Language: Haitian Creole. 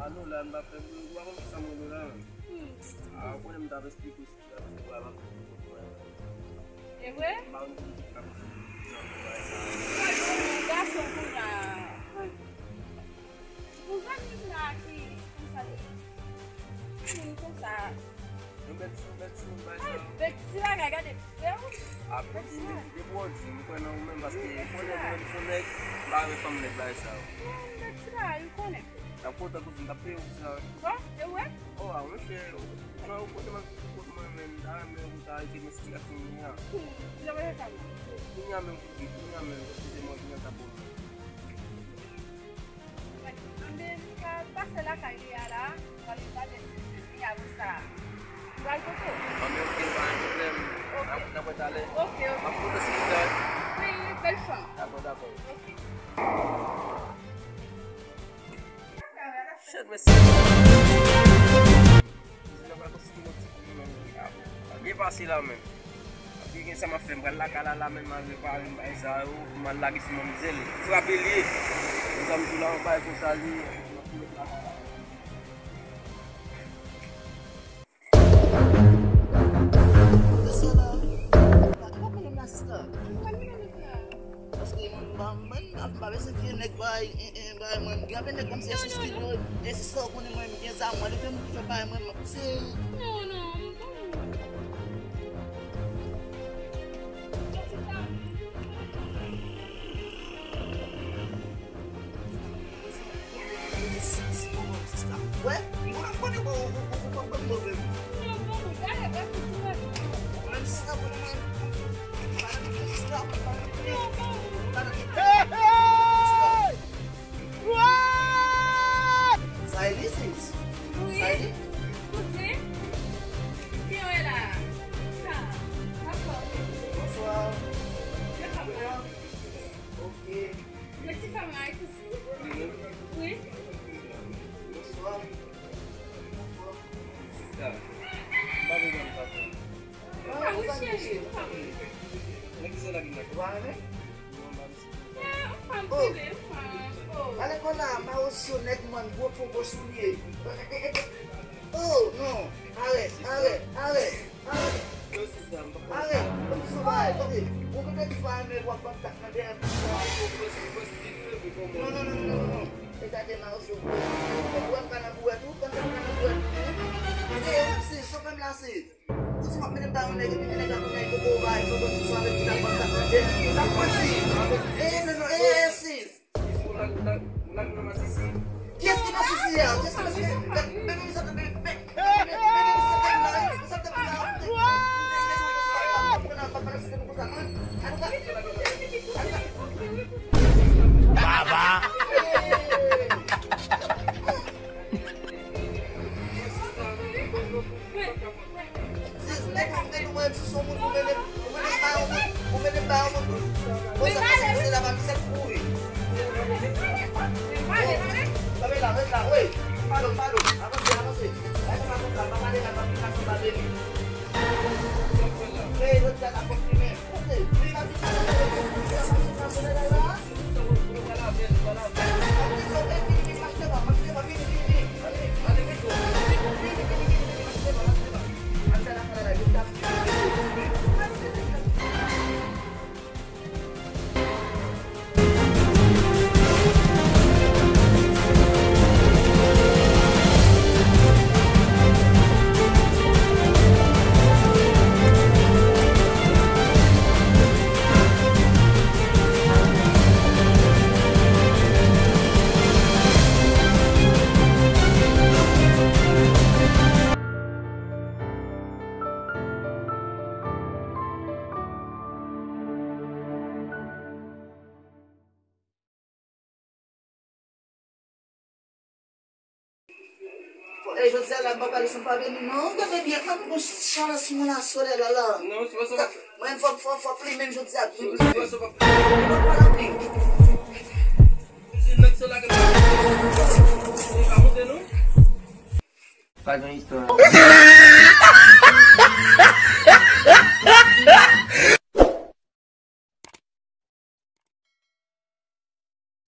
Alo lan ba fe gwa kon sa mo la. Ah, ko nem da explique o que é lá. É vrai? Ba on di ka. Garçom punya. Bukan lagi. Ini kan sa. Eu meto ba sa. Bexi la gaga de pé. Ah, parce que de bon, si ko na même parce que ko na même sonek ba me fam le ba sa. Bexi la, you connais? Ta ko ta ko nda pe o sa. Quoi? É vrai? Oh, ah,我是我我他妈我们那没有在这个世界上呀， Já vai reclamar. 你那没有，你那没有，这么你那咋不？ Ambil pasal lah kali ada kalau ada ya besar. Jual tu. Kami okey banget problem. Aku dapat tali. Okey. Aku dah siap. Beli telefon. Dapat. Okey. Shit, mas. Dia pasti lah men. Tapi kan sama film kan lah kalau lah men masih paling baik saya man lagi semua mzel. Frapeli. Nous sommes là en bas pour salir. Ué? Quando eu vou mover? Mas você está falando Sai disso? Sai disso? Você? Quem era? Bonsoir. Ok. Mas se fala mais. Oui. Bonsoir. Olha quando a mal sonek man vou pro soulier. Oh non, allez. Allez, vamos vai, vamos. Vou que te vai me vou contar na dentro. Não. Kita ada mau suku. Buat kana buat tu, kana buat. Saya mesti sampai melasi. Terus mak minum bangun lagi, minum naik ke bawah, itu tu sampai kita kontak. Tak masih. No, sis. Ulang nama sisi. Yes, kita sisi ya. Yes, kita sisi. Bebe bisa bebe. Baba. José lá, papai, isso não vai vir não, que bebia quando você chora assim na sua lá. Não, se você vai. Mas foi primeiro José. Se você vai. Faz uma história.